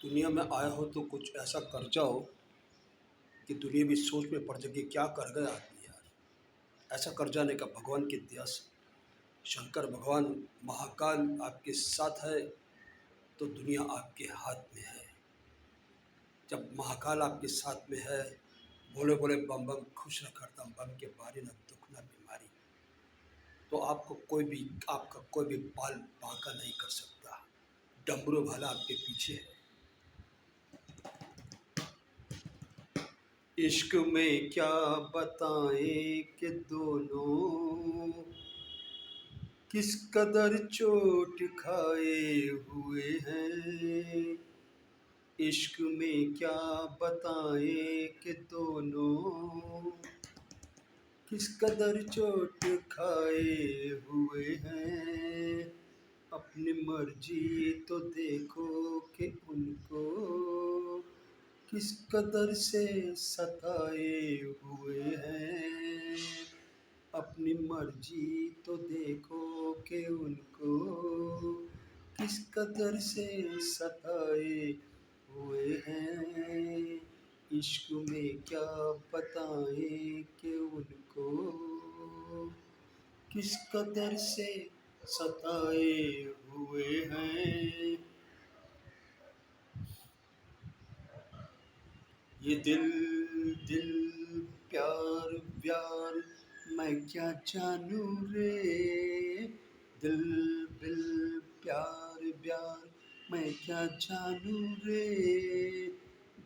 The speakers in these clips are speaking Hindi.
दुनिया में आया हो तो कुछ ऐसा कर जाओ कि दुनिया भी सोच में पड़ जाए कि क्या कर गया आदमी यार। ऐसा कर जाने का भगवान की दया से शंकर भगवान महाकाल आपके साथ है तो दुनिया आपके हाथ में है। जब महाकाल आपके साथ में है, बोले बोले बम बम खुश न करता बम के बारी न दुख न बीमारी, तो आपको कोई भी आपका कोई भी बाल बांका नहीं कर सकता। डमरू भाला आपके पीछे है। इश्क में क्या बताएं कि दोनों किस कदर चोट खाए हुए हैं। इश्क में क्या बताएं कि दोनों किस कदर चोट खाए हुए हैं। अपनी मर्जी तो देखो कि उनको किस कदर से सताए हुए हैं। अपनी मर्जी तो देखो कि उनको किस कदर से सताए हुए हैं। इश्क में क्या बताएं कि उनको किस कदर से सताए हुए हैं। ये दिल दिल प्यार व्यार मैं क्या जानू रे। दिल बिल प्यार व्यार मैं क्या जानू रे।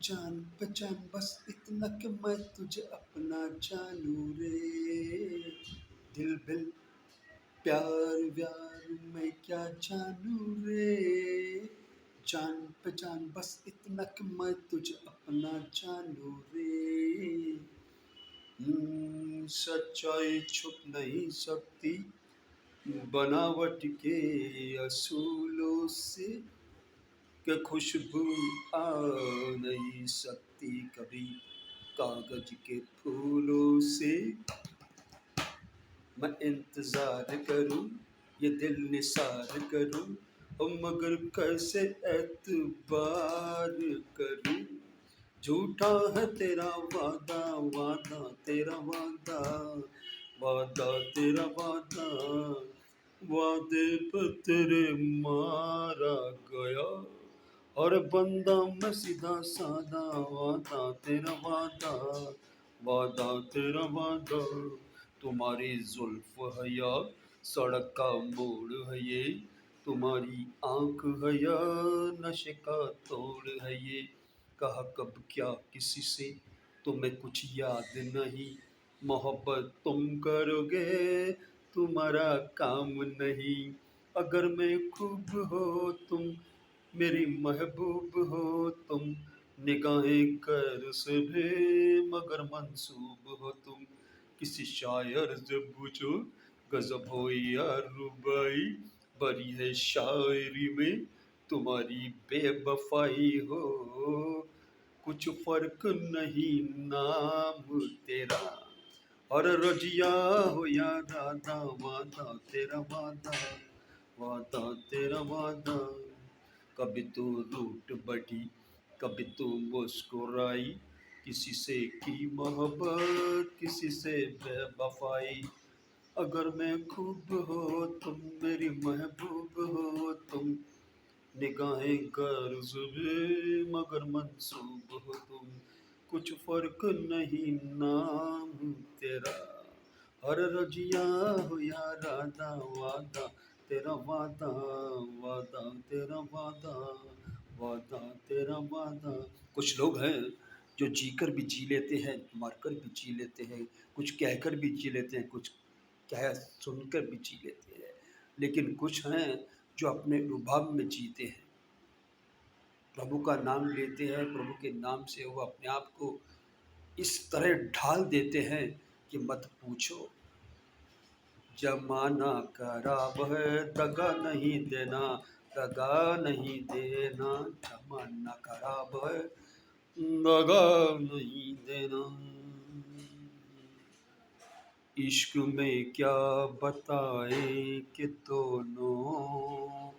जान पहचान बस इतना कि मैं तुझे अपना जानू रे। दिल बिल प्यार व्यार मैं क्या जानू रे। जान पहचान बस इतना कि मैं तुझे अपना जानू रे। सच्चाई छुप नहीं सकती बनावट के असूलों से, कि खुशबू आ नहीं सकती कभी कागज के फूलों से। मैं इंतजार करूं ये दिल निसार करूं, मगर कैसे एतबार करूं। झूठा है तेरा वादा वादा तेरा वादा, वादा तेरा वादा, वादे पर तेरे मारा गया। और बंदा मैं सीधा सादा, वादा तेरा वादा, वादा तेरा वादा। तुम्हारी जुल्फ है या सड़क का मोड़ है ये, तुम्हारी आंख है या नशे का तोड़ है ये। कहा कब क्या किसी से तुम्हें कुछ याद नहीं, मोहब्बत तुम करोगे तुम्हारा काम नहीं। अगर मैं खूब हो तुम मेरी महबूब हो तुम, निगाहें कर से भी मगर मंसूब हो तुम। किसी शायर से पूछो गजब हो या रुबाई, बरी है शायरी में तुम्हारी बेवफाई हो। कुछ फर्क नहीं नाम तेरा, और रजिया हो या राधा, वादा तेरा वादा, वादा तेरा वादा। कभी तू रूठ बढ़ी कभी तू मुस्कुराई, किसी से की मोहब्बत किसी से बेवफाई। अगर मैं खूब हो तुम मेरी महबूब हो तुम, निगाहें गर्ज भी मगर मंसूब हो तुम। कुछ फर्क नहीं नाम तेरा, हर रजिया हो या राधा, वादा तेरा वादा, वादा तेरा वादा, वादा तेरा वादा। कुछ लोग हैं जो जीकर भी जी लेते हैं, मरकर भी जी लेते हैं, कुछ कहकर भी जी लेते हैं, कुछ कह सुनकर भी जी लेते हैं। लेकिन कुछ हैं जो अपने रुबाब में जीते हैं, प्रभु का नाम लेते हैं, प्रभु के नाम से वो अपने आप को इस तरह ढाल देते हैं कि मत पूछो। जमाना खराब है दगा नहीं देना, दगा नहीं देना। जमाना खराब है दगा नहीं देना। इश्क में क्या बताए कि दोनों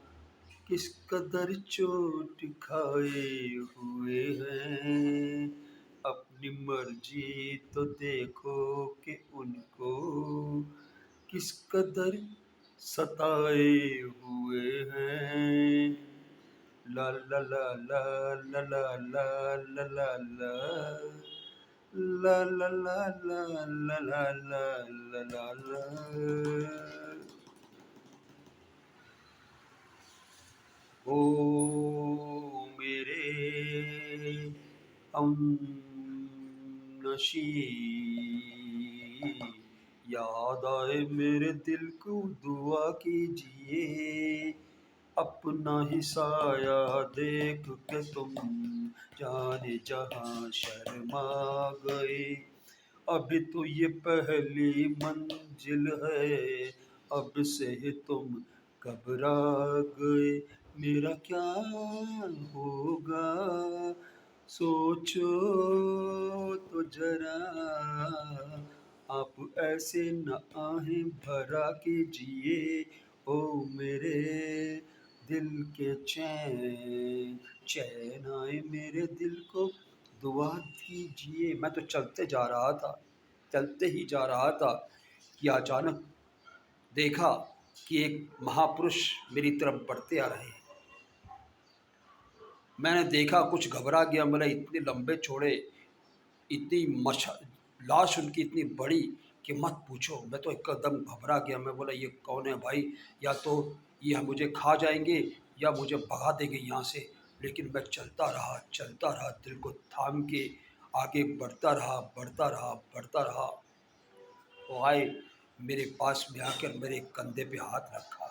किस कदर चोट खाए हुए हैं, अपनी मर्जी तो देखो कि उनको किस कदर सताए हुए हैं। ला ला ला ला ला ला ला ला ला ला ला ला ला ला ला ला ला ला ला। ओ मेरे हम नशी, याद आए मेरे दिल को दुआ कीजिए, अपना ही साया देख के तुम जाने जहां शर्मा गए। अभी तो ये पहली मंजिल है, अब से ही तुम घबरा गए। मेरा क्या होगा सोचो तो जरा, आप ऐसे न आहें भरा कीजिए। ओ मेरे दिल के चैन, चैन आए मेरे दिल को दुआ कीजिए। मैं तो चलते ही जा रहा था कि अचानक देखा कि एक महापुरुष मेरी तरफ बढ़ते आ रहे हैं। मैंने देखा, कुछ घबरा गया। मैंने इतने लंबे चौड़े, इतनी लाश उनकी इतनी बड़ी कि मत पूछो। मैं तो एकदम घबरा गया। मैं बोला ये कौन है भाई, या तो ये मुझे खा जाएंगे या मुझे भगा देंगे यहाँ से। लेकिन मैं चलता रहा, दिल को थाम के आगे बढ़ता रहा। वो आए, मेरे पास में आकर मेरे कंधे पे हाथ रखा,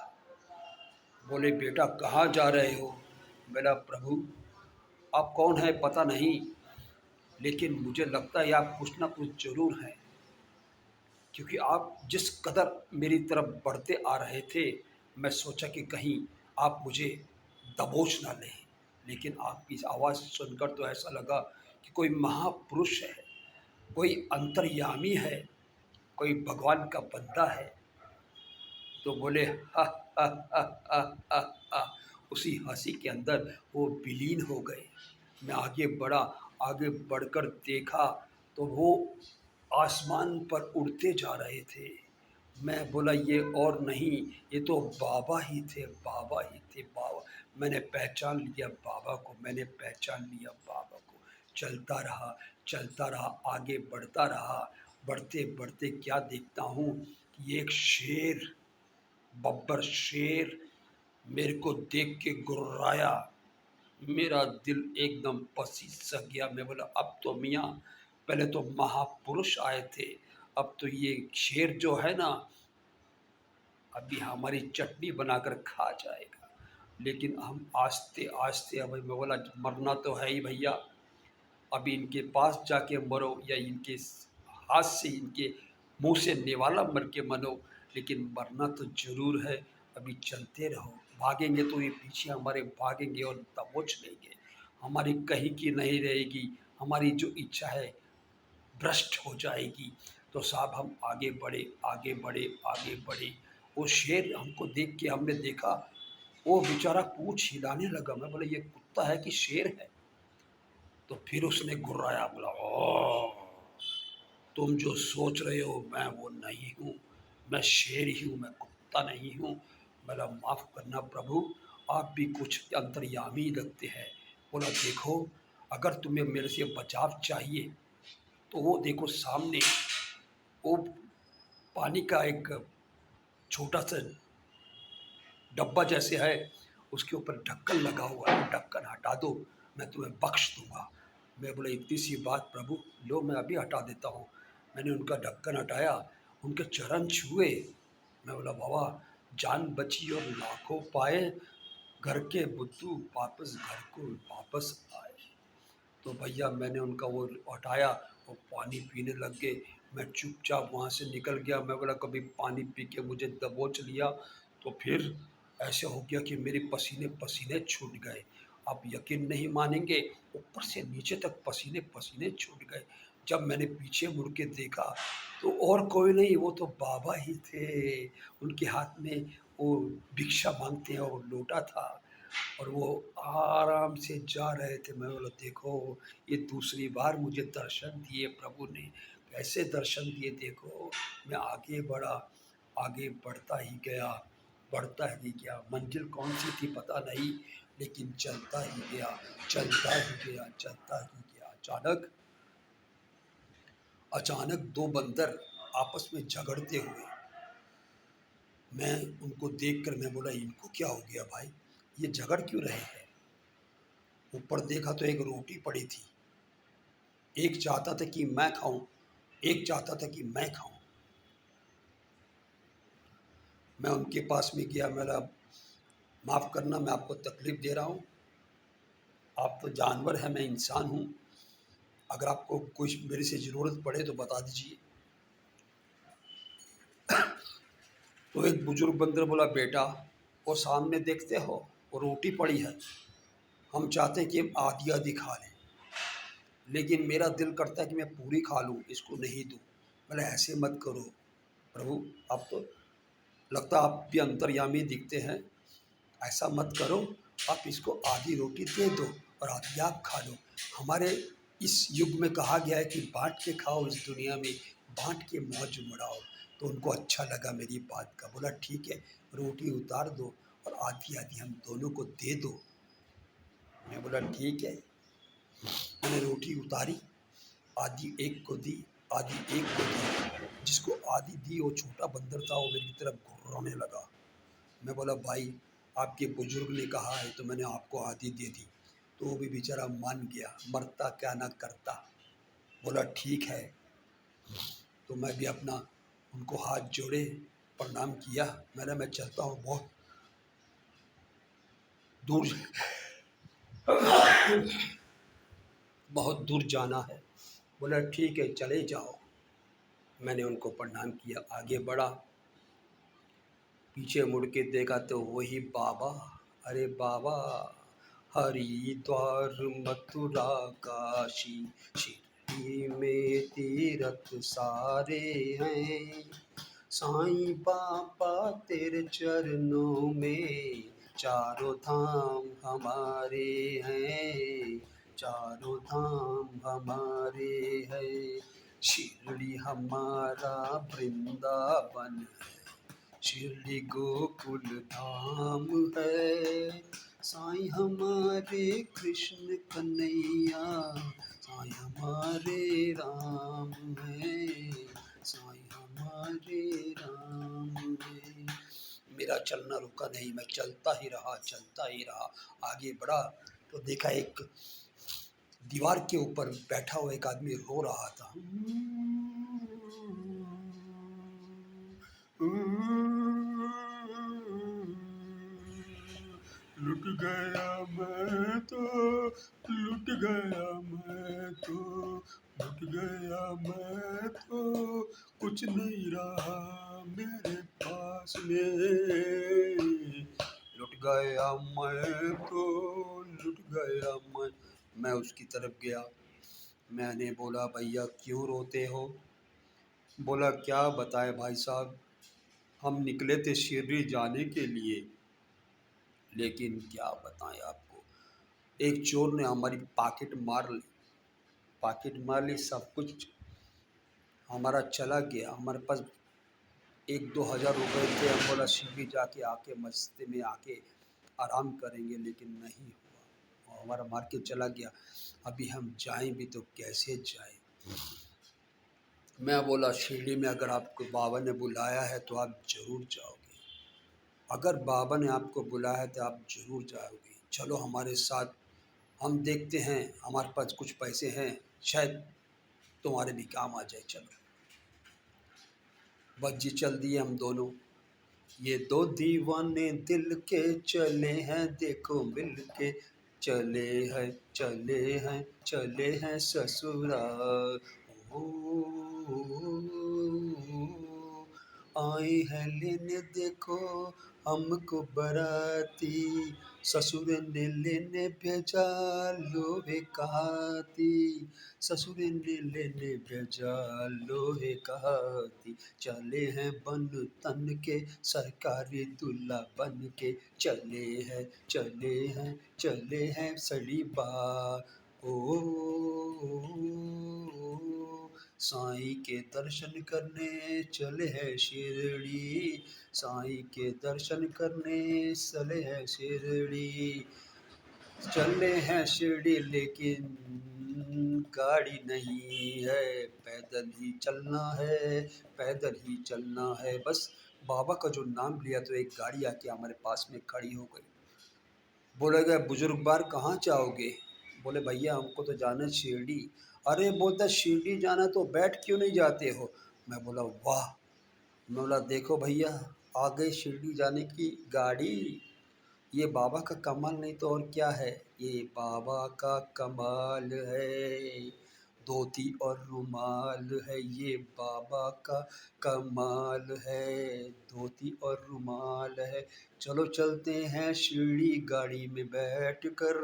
बोले बेटा कहाँ जा रहे हो। मेरा प्रभु आप कौन है पता नहीं, लेकिन मुझे लगता है आप कुछ ना कुछ जरूर हैं, क्योंकि आप जिस कदर मेरी तरफ बढ़ते आ रहे थे, मैं सोचा कि कहीं आप मुझे दबोच ना लें। लेकिन आपकी आवाज़ सुनकर तो ऐसा लगा कि कोई महापुरुष है, कोई अंतर्यामी है, कोई भगवान का बंदा है। तो बोले हा हा हा हा हा हा। उसी हंसी के अंदर वो विलीन हो गए। मैं आगे बढ़ा, आगे बढ़कर देखा तो वो आसमान पर उड़ते जा रहे थे। मैं बोला ये और नहीं, ये तो बाबा ही थे, बाबा ही थे, बाबा। मैंने पहचान लिया बाबा को, मैंने पहचान लिया बाबा को। चलता रहा, आगे बढ़ता रहा। बढ़ते बढ़ते क्या देखता हूँ कि एक शेर, बब्बर शेर मेरे को देख के गुर्राया। मेरा दिल एकदम पसीज सा गया। मैं बोला अब तो मियाँ, पहले तो महापुरुष आए थे, अब तो ये शेर जो है ना अभी हमारी चटनी बनाकर खा जाएगा। लेकिन हम आस्ते आस्ते, अब मैं बोला मरना तो है ही भैया, अभी इनके पास जाके मरो या इनके हाथ से, इनके मुंह से निवाला मर के मरो, लेकिन मरना तो जरूर है। अभी चलते रहो, भागेंगे तो ये पीछे हमारे भागेंगे और दबोच लेंगे, हमारी कहीं की नहीं रहेगी, हमारी जो इच्छा है भ्रष्ट हो जाएगी। तो साहब हम आगे बढ़े, आगे बढ़े, आगे बढ़े। वो शेर हमको देख के, हमने देखा वो बेचारा पूंछ हिलाने लगा। मैं बोला ये कुत्ता है कि शेर है। तो फिर उसने गुर्राया, बोला ओ, तुम जो सोच रहे हो मैं वो नहीं हूँ, मैं शेर ही हूँ, मैं कुत्ता नहीं हूँ। बोला माफ़ करना प्रभु, आप भी कुछ अंतर्यामी लगते हैं। बोला देखो, अगर तुम्हें मेरे से बचाव चाहिए तो वो देखो सामने वो पानी का एक छोटा सा डब्बा जैसे है, उसके ऊपर ढक्कन लगा हुआ है, ढक्कन हटा दो, मैं तुम्हें बख्श दूंगा। मैं बोला इतनी सी बात प्रभु, लो मैं अभी हटा देता हूँ। मैंने उनका ढक्कन हटाया, उनके चरण छुए। मैं बोला बाबा जान बची और लाखों पाए, घर के बुद्धू वापस घर को वापस आए। तो भैया मैंने उनका वो हटाया, वो पानी पीने लग गए। मैं चुपचाप वहाँ से निकल गया। मैं बोला कभी पानी पी के मुझे दबोच लिया तो फिर ऐसे हो गया कि मेरे पसीने पसीने छूट गए। आप यकीन नहीं मानेंगे, ऊपर से नीचे तक पसीने पसीने छूट गए। जब मैंने पीछे मुड़ के देखा तो और कोई नहीं, वो तो बाबा ही थे। उनके हाथ में वो भिक्षा मांगते हैं वो लोटा था। और वो आराम से जा रहे थे। मैं बोला देखो ये दूसरी बार मुझे दर्शन दिए प्रभु ने, कैसे दर्शन दिए देखो। मैं आगे बढ़ा, आगे बढ़ता ही गया। मंजिल कौन सी थी पता नहीं, लेकिन चलता ही गया, चलता ही गया, चलता ही गया। अचानक दो बंदर आपस में झगड़ते हुए, मैं उनको देखकर मैं बोला इनको क्या हो गया भाई, ये झगड़ क्यों रहे हैं। ऊपर देखा तो एक रोटी पड़ी थी, एक चाहता था कि मैं खाऊं, एक चाहता था कि मैं खाऊं। मैं उनके पास में गया, मेरा माफ़ करना मैं आपको तकलीफ़ दे रहा हूँ, आप तो जानवर हैं, मैं इंसान हूँ, अगर आपको कुछ मेरे से ज़रूरत पड़े तो बता दीजिए। तो एक बुजुर्ग बंदर बोला बेटा वो सामने देखते हो वो रोटी पड़ी है, हम चाहते हैं कि हम आधी आधी खा लें, लेकिन मेरा दिल करता है कि मैं पूरी खा लूँ, इसको नहीं दूँ। मैंने ऐसे मत करो प्रभु, आप तो लगता आप भी अंतर्यामी दिखते हैं, ऐसा मत करो, आप इसको आधी रोटी दे दो और आधी आप खा लो। हमारे इस युग में कहा गया है कि बांट के खाओ, इस दुनिया में बांट के मौज उड़ाओ। तो उनको अच्छा लगा मेरी बात का, बोला ठीक है रोटी उतार दो और आधी आधी हम दोनों को दे दो। मैं बोला ठीक है। मैंने रोटी उतारी, आधी एक को दी, आधी एक को दी। जिसको आधी दी वो छोटा बंदर था, वो मेरी तरफ घुर्राने लगा। मैं बोला भाई आपके बुजुर्ग ने कहा है तो मैंने आपको आधी दे दी। तो वो भी बेचारा मान गया, मरता क्या ना करता। बोला ठीक है। तो मैं भी अपना उनको हाथ जोड़े प्रणाम किया। मैं चलता हूँ, बहुत दूर बहुत दूर जाना है। बोला ठीक है चले जाओ। मैंने उनको प्रणाम किया, आगे बढ़ा, पीछे मुड़ के देखा तो वही बाबा। अरे बाबा, हरिद्वार मथुरा काशी शिरडी में तीरथ सारे हैं, साईं बाबा तेरे चरणों में चारों धाम हमारे हैं, चारों धाम हमारे हैं। शिरडी हमारा वृंदावन है, शिरडी गोकुल धाम है। साईं हमारे कृष्ण कन्हैया, साईं हमारे राम है, साईं हमारे राम है। मेरा चलना रुका नहीं, मैं चलता ही रहा, चलता ही रहा। आगे बढ़ा तो देखा एक दीवार के ऊपर बैठा हुआ एक आदमी रो रहा था। लुट गया मैं तो, लुट गया मैं तो, लुट गया मैं तो, कुछ नहीं रहा मेरे पास में। लुट गया मैं तो, लुट गया मैं उसकी तरफ गया। मैंने बोला भैया क्यों रोते हो। बोला क्या बताए भाई साहब, हम निकले थे शिरडी जाने के लिए, लेकिन क्या बताएं आपको, एक चोर ने हमारी पॉकेट मार ली, पॉकेट मार ली, सब कुछ हमारा चला गया। हमारे पास 1-2 हज़ार रुपये थे। हम बोला शिरडी जाके आके मस्ती में आके आराम करेंगे, लेकिन नहीं हुआ, और हमारा मार के चला गया। अभी हम जाएं भी तो कैसे जाएं। मैं बोला शिरडी में अगर आपको बाबा ने बुलाया है तो आप ज़रूर जाओगे, अगर बाबा ने आपको बुलाया है तो आप ज़रूर जाओगे, चलो हमारे साथ, हम देखते हैं हमारे पास कुछ पैसे हैं, शायद तुम्हारे भी काम आ जाए। चलो बस जी चल दिए हम दोनों। ये दो दीवाने दिल के चले हैं, देखो मिल के चले हैं, चले हैं, चले हैं ससुराल। आए हैं लेने देखो हमको बराती, ससुर ने लेने भेजा लोहे का हाथी, ससुर ने लेने भेजा लोहे का हाथी, चले हैं बन तन के सरकारी दूल्हा बन के, चले हैं सड़ी बात। ओ साईं के दर्शन करने चले हैं शिरडी, साईं के दर्शन करने चले हैं शिरडी, चले हैं शिरडी लेकिन गाड़ी नहीं है, पैदल ही चलना है, पैदल ही चलना है। बस बाबा का जो नाम लिया तो एक गाड़ी आके हमारे पास में खड़ी हो गई। बोले गए बुजुर्ग बार कहाँ जाओगे? बोले भैया हमको तो जाना है शिरडी। अरे बोलता शिरडी जाना तो बैठ क्यों नहीं जाते हो? मैं बोला वाह। मैं बोला देखो भैया आ गई शिरडी जाने की गाड़ी, ये बाबा का कमाल नहीं तो और क्या है, ये बाबा का कमाल है, धोती और रुमाल है, ये बाबा का कमाल है, धोती और रुमाल है। चलो चलते हैं शिरडी गाड़ी में बैठ कर,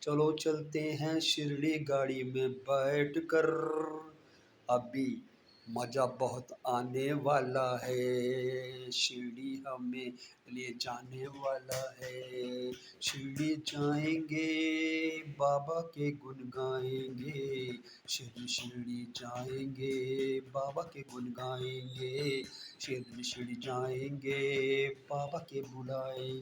चलो चलते हैं शिरडी गाड़ी में बैठ कर, अभी मज़ा बहुत आने वाला है, शिरडी हमें ले जाने वाला है, शिरडी जाएंगे बाबा के गुण गाएंगे, शिरडी शिरडी जाएंगे बाबा के गुण गाएंगे, शिरडी शिरडी जाएंगे बाबा के बुलाए।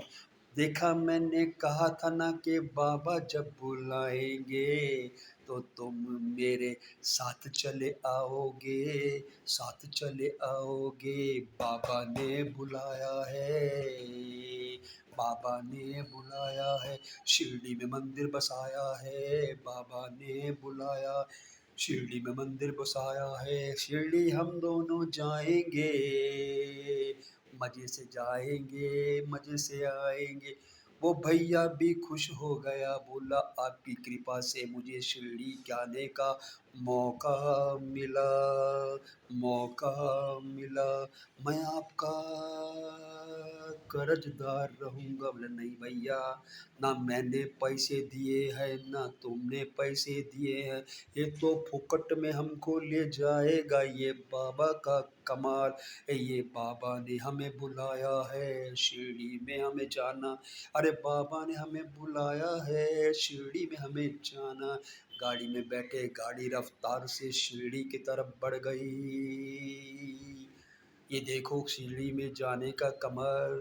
देखा मैंने कहा था ना कि बाबा जब बुलाएंगे तो तुम मेरे साथ चले आओगे, साथ चले आओगे, बाबा ने बुलाया है, बाबा ने बुलाया है, शिरडी में मंदिर बसाया है, बाबा ने बुलाया, शिरडी में मंदिर बसाया है, शिरडी हम दोनों जाएंगे, मज़े से जाएंगे मज़े से आएंगे। वो भैया भी खुश हो गया, बोला आपकी कृपा से मुझे शिरडी जाने का मौका मिला, मौका मिला, मैं आपका कर्जदार रहूँगा। बोले नहीं भैया, ना मैंने पैसे दिए हैं ना तुमने पैसे दिए हैं, ये तो फुकट में हमको ले जाएगा, ये बाबा का कमाल है, ये बाबा ने हमें बुलाया है शिरडी में हमें जाना, अरे बाबा ने हमें बुलाया है शिरडी में हमें जाना। गाड़ी में बैठे गाड़ी रफ्तार से शिरडी की तरफ बढ़ गई। ये देखो शिरडी में जाने का कमाल,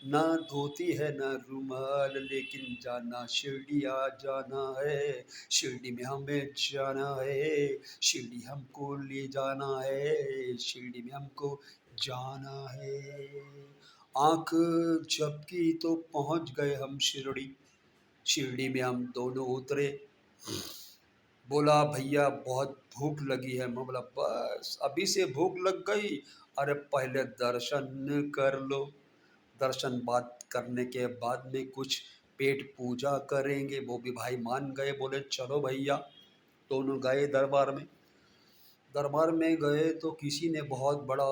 ना धोती है ना रुमाल, लेकिन जाना शिरडी आ जाना है, शिरडी में हमें जाना है, शिरडी हमको ले जाना है, शिरडी में हमको जाना है। आँख झपकी तो पहुँच गए हम शिरडी, शिरडी में हम दोनों उतरे। बोला भैया बहुत भूख लगी है। मैं बोला बस अभी से भूख लग गई? अरे पहले दर्शन कर लो, दर्शन बात करने के बाद में कुछ पेट पूजा करेंगे। वो भी भाई मान गए, बोले चलो भैया। दोनों गए दरबार में, दरबार में गए तो किसी ने बहुत बड़ा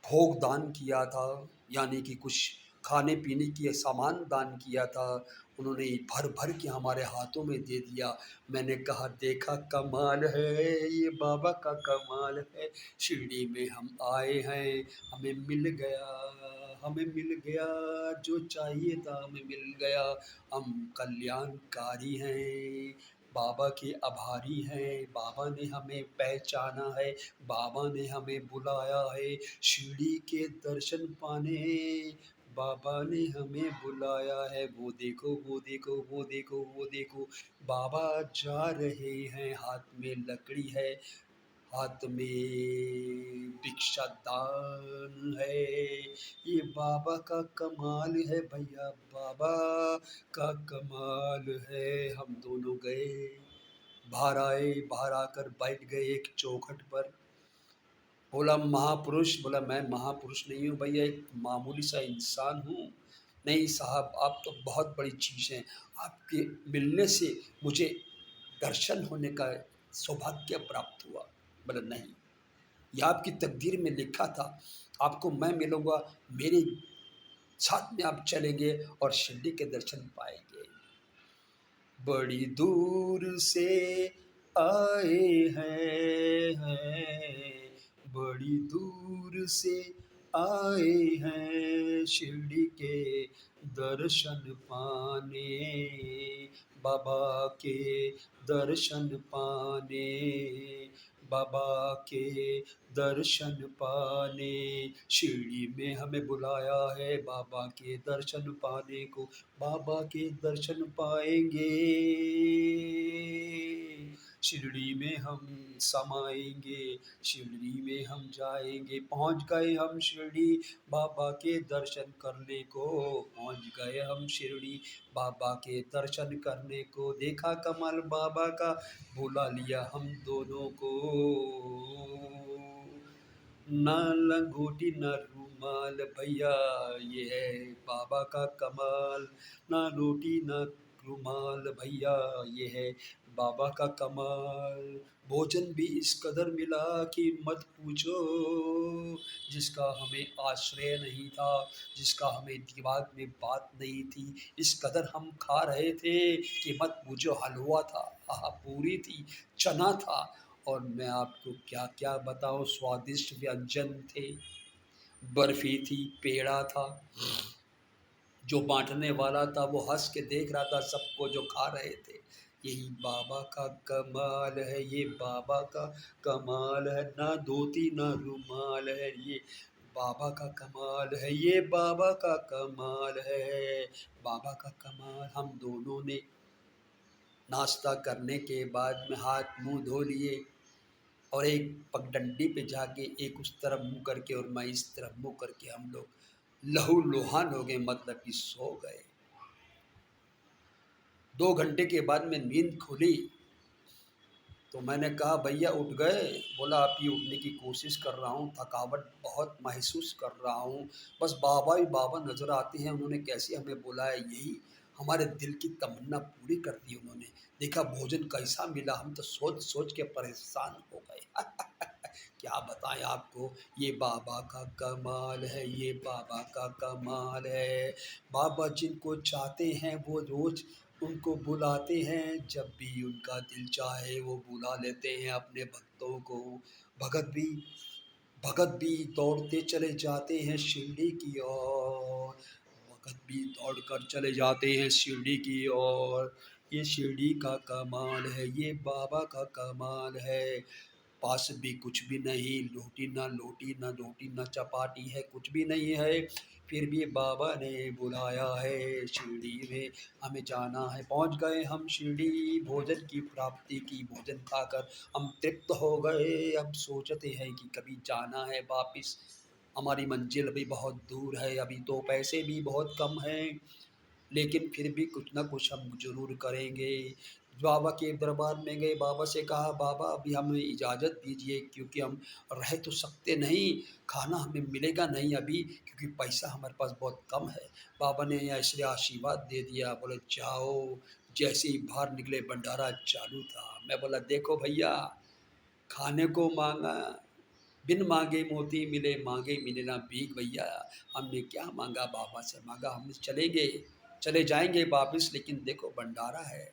भोग दान किया था, यानी कि कुछ खाने पीने की सामान दान किया था। उन्होंने भर भर के हमारे हाथों में दे दिया। मैंने कहा देखा कमाल है, ये बाबा का कमाल है, शिरडी में हम आए हैं, हमें मिल गया, हमें मिल गया जो चाहिए था, हमें मिल गया, हम कल्याणकारी हैं, बाबा के आभारी हैं, बाबा ने हमें पहचाना है, बाबा ने हमें बुलाया है शिरडी के दर्शन पाने, बाबा ने हमें बुलाया है। वो देखो वो देखो वो देखो वो देखो, बाबा जा रहे हैं, हाथ में लकड़ी है, हाथ में भिक्षा दान है, ये बाबा का कमाल है भैया, बाबा का कमाल है। हम दोनों गए, बाहर आए, बाहर आकर बैठ गए एक चौखट पर। बोला महापुरुष? बोला मैं महापुरुष नहीं हूँ भैया, एक मामूली सा इंसान हूँ। नहीं साहब आप तो बहुत बड़ी चीज़ हैं, आपके मिलने से मुझे दर्शन होने का सौभाग्य प्राप्त हुआ। बोला नहीं, यह आपकी तकदीर में लिखा था, आपको मैं मिलूँगा, मेरे साथ में आप चलेंगे और शिरडी के दर्शन पाएंगे। बड़ी दूर से आए हैं, बड़ी दूर से आए हैं शिरडी के दर्शन पाने, बाबा के दर्शन पाने, बाबा के दर्शन पाने। शिरडी में हमें बुलाया है बाबा के दर्शन पाने को, बाबा के दर्शन पाएंगे, शिरडी में हम समाएंगे, शिरडी में हम जाएंगे। पहुंच गए हम शिरडी बाबा के दर्शन करने को, पहुंच गए हम शिरडी बाबा के दर्शन करने को। देखा कमाल बाबा का, बुला लिया हम दोनों को। ना लंगोटी ना रूमाल भैया, ये है बाबा का कमाल। ना रोटी ना रूमाल भैया, ये है बाबा का कमाल। भोजन भी इस कदर मिला कि मत पूछो, जिसका हमें आश्रय नहीं था, जिसका हमें दिमाग में बात नहीं थी, इस कदर हम खा रहे थे कि मत पूछो। हलवा था, पूरी थी, चना था, और मैं आपको क्या क्या बताऊं, स्वादिष्ट व्यंजन थे, बर्फी थी, पेड़ा था। जो बांटने वाला था वो हंस के देख रहा था सबको जो खा रहे थे। यही बाबा का कमाल है, ये बाबा का कमाल है। ना धोती ना रुमाल है, ये बाबा का कमाल है, ये बाबा का कमाल है, बाबा का कमाल। हम दोनों ने नाश्ता करने के बाद में हाथ मुंह धो लिए और एक पगडंडी पे जाके एक उस तरफ मुंह करके और मैं इस तरफ मुंह करके हम लोग लहू लुहान हो गए, मतलब कि सो गए। 2 घंटे के बाद में नींद खुली तो मैंने कहा भैया उठ गए? बोला आप ही उठने की कोशिश कर रहा हूँ, थकावट बहुत महसूस कर रहा हूँ, बस बाबा ही बाबा नज़र आते हैं, उन्होंने कैसे हमें बुलाया, यही हमारे दिल की तमन्ना पूरी कर दी उन्होंने। देखा भोजन कैसा मिला, हम तो सोच सोच के परेशान हो गए। क्या बताएं आपको, ये बाबा का कमाल है, ये बाबा का कमाल है। बाबा जिनको चाहते हैं वो रोज़ उनको बुलाते हैं, जब भी उनका दिल चाहे वो बुला लेते हैं अपने भक्तों को। भगत भी भगत भी दौड़ते चले जाते हैं शिरडी की ओर, भगत भी दौड़कर चले जाते हैं शिरडी की ओर। ये शिरडी का कमाल है, ये बाबा का कमाल है। पास भी कुछ भी नहीं, लोटी ना रोटी ना चपाटी है, कुछ भी नहीं है, फिर भी बाबा ने बुलाया है शिरडी में हमें जाना है। पहुंच गए हम शिरडी, भोजन की प्राप्ति की, भोजन खाकर हम तृप्त हो गए। अब सोचते हैं कि कभी जाना है वापिस, हमारी मंजिल अभी बहुत दूर है, अभी तो पैसे भी बहुत कम हैं, लेकिन फिर भी कुछ ना कुछ हम ज़रूर करेंगे। बाबा के दरबार में गए, बाबा से कहा बाबा अभी हमें इजाज़त दीजिए, क्योंकि हम रह तो सकते नहीं, खाना हमें मिलेगा नहीं अभी, क्योंकि पैसा हमारे पास बहुत कम है। बाबा ने ऐसे आशीर्वाद दे दिया, बोले जाओ। जैसे ही बाहर निकले भंडारा चालू था। मैं बोला देखो भैया, खाने को मांगा, बिन मांगे मोती मिले, मांगे मिले ना भीख भैया। हमने क्या मांगा, बाबा से मांगा, हम चलेंगे, चले जाएंगे वापिस, लेकिन देखो भंडारा है।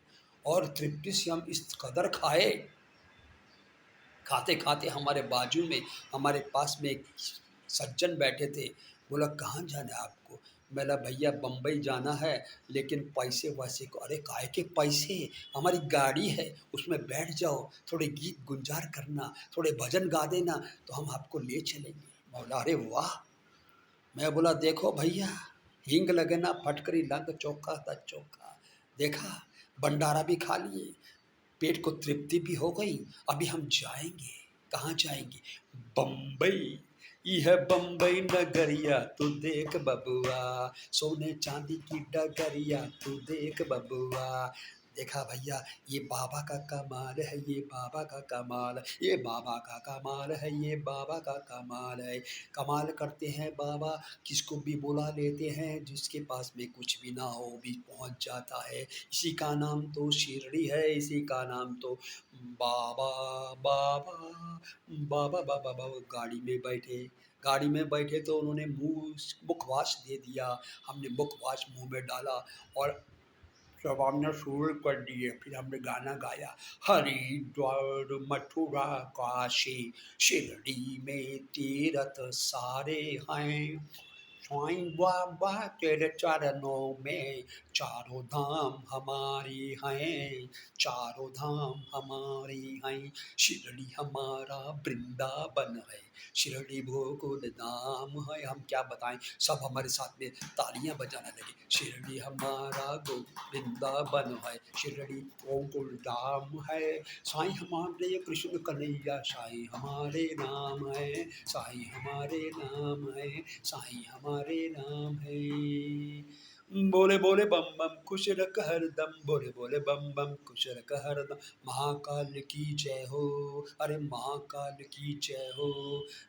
और तृप्ति से हम इस कदर खाए, खाते खाते हमारे बाजू में, हमारे पास में एक सज्जन बैठे थे। बोला कहाँ जाना है आपको? बोला भैया बम्बई जाना है, लेकिन पैसे वैसे को। अरे काहे के पैसे, हमारी गाड़ी है उसमें बैठ जाओ, थोड़े गीत गुंजार करना, थोड़े भजन गा देना, तो हम आपको ले चलेंगे। बोला अरे वाह। मैं बोला देखो भैया, हींग लगे ना फटकरी लंग, चोखा था चोखा। देखा भंडारा भी खा लिए, पेट को तृप्ति भी हो गई, अभी हम जाएंगे। कहाँ जाएंगे? बम्बई। यह बम्बई नगरिया तू देख बबुआ, सोने चांदी की डगरिया तू देख बबुआ, देखा भैया, ये बाबा का कमाल है, ये बाबा का कमाल है, ये बाबा का कमाल है, ये बाबा का कमाल है। कमाल करते हैं बाबा, किसको भी बुला लेते हैं, जिसके पास में कुछ भी ना हो वो भी पहुँच जाता है। इसी का नाम तो शिरडी है, इसी का नाम तो बाबा, बाबा, बाबा, बाबा, बाबा। गाड़ी में बैठे तो उन्होंने मुखवास दे दिया, हमने मुखवास मुँह में डाला और चबाना शुरू कर दिए। फिर हमने गाना गाया, हरिद्वार मथुरा काशी शिरडी में तीरथ सारे हैं, साईं बाबा तेरे चरणों में चारों धाम हमारी हैं, चारों धाम हमारी हैं। शिरडी हमारा वृंदावन है, शिरडी गोकुल धाम है। हम क्या बताएं, सब हमारे साथ में तालियां बजाने लगे। शिरडी हमारा गो वृंदावन है, शिरडी गोकुल धाम है। साईं हमारे कृष्ण कन्हैया, साईं हमारे नाम है, साईं हमारे नाम है, साईं हमारे नाम है। बोले बोले बम बम खुश रख हरदम, बोले बोले बम बम खुश रख हरदम। महाकाल की जय हो, अरे महाकाल की जय हो।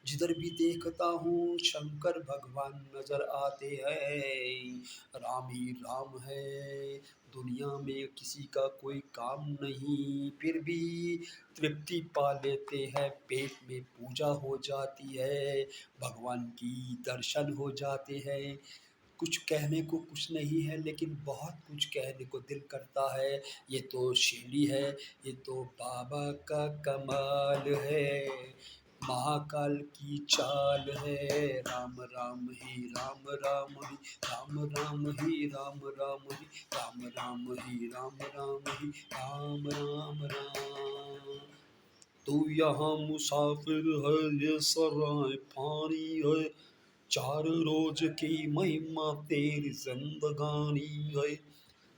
जिधर भी देखता हूँ शंकर भगवान नजर आते हैं। राम ही राम है, दुनिया में किसी का कोई काम नहीं, फिर भी तृप्ति पा लेते हैं, पेट में पूजा हो जाती है, भगवान की दर्शन हो जाते हैं। कुछ कहने को कुछ नहीं है, लेकिन बहुत कुछ कहने को दिल करता है। ये तो शिरडी है, ये तो बाबा का कमाल है, महाकाल की चाल है। राम राम ही राम, राम ही राम, राम ही राम, राम ही राम, राम ही राम, राम ही राम, राम राम। तू यहाँ मुसाफिर है, ये सराय पानी है, चार रोज की महिमा तेरी जिंदगानी है,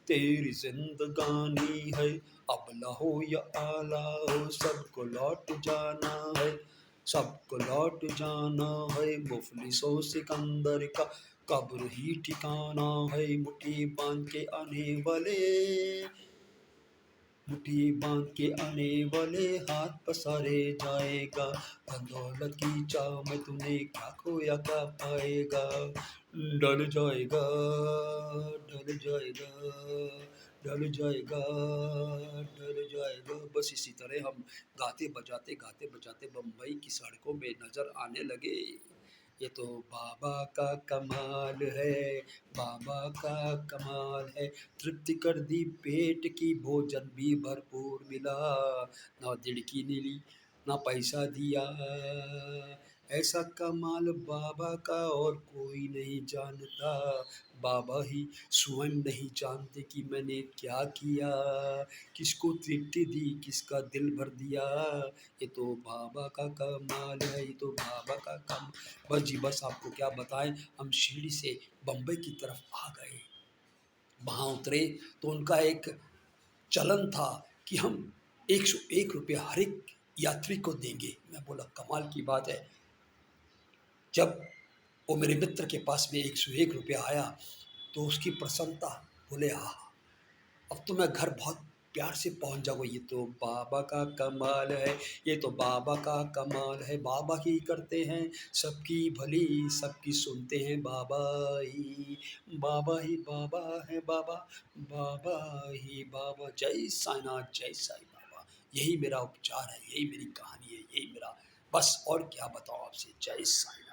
तेरी जिंदगानी है। अबला हो या आला हो, सबको लौट जाना है, सबको लौट जाना है। मुफलिसों सिकंदर का कब्र ही ठिकाना है, मुट्ठी बांध के आने वाले, मुट्ठी बांध के आने वाले हाथ पसारे जाएगा। धन दौलत की चाह में तूने क्या खोया क्या पाएगा, डल जाएगा, डल जाएगा, डल जाएगा, डल जाएगा। बस इसी तरह हम गाते बजाते बम्बई की सड़कों में नजर आने लगे। ये तो बाबा का कमाल है, बाबा का कमाल है। तृप्ति कर दी पेट की, भोजन भी भरपूर मिला, ना दिड़की नीली ना पैसा दिया। ऐसा कमाल बाबा का और कोई नहीं जानता, बाबा ही स्वयं नहीं जानते कि मैंने क्या किया, किसको तृप्ति दी, किसका दिल भर दिया। ये तो बाबा का कमाल है, ये तो बाबा का कम। बस जी बस, आपको क्या बताएं, हम शिरडी से बम्बई की तरफ आ गए। वहाँ उतरे तो उनका एक चलन था कि हम 101 रुपया हर एक यात्री को देंगे। मैं बोला कमाल की बात है। जब वो मेरे मित्र के पास में 101 रुपया आया तो उसकी प्रसन्नता, बोले आहा, अब तो मैं घर बहुत प्यार से पहुंच जाऊंगा। ये तो बाबा का कमाल है, ये तो बाबा का कमाल है। बाबा ही करते हैं सबकी भली, सबकी सुनते हैं बाबा ही, बाबा ही बाबा है बाबा, बाबा ही बाबा। जय साईनाथ, जय साई बाबा। यही मेरा उपचार है, यही मेरी कहानी है, यही मेरा, बस और क्या बताऊं आपसे। जय साईनाथ।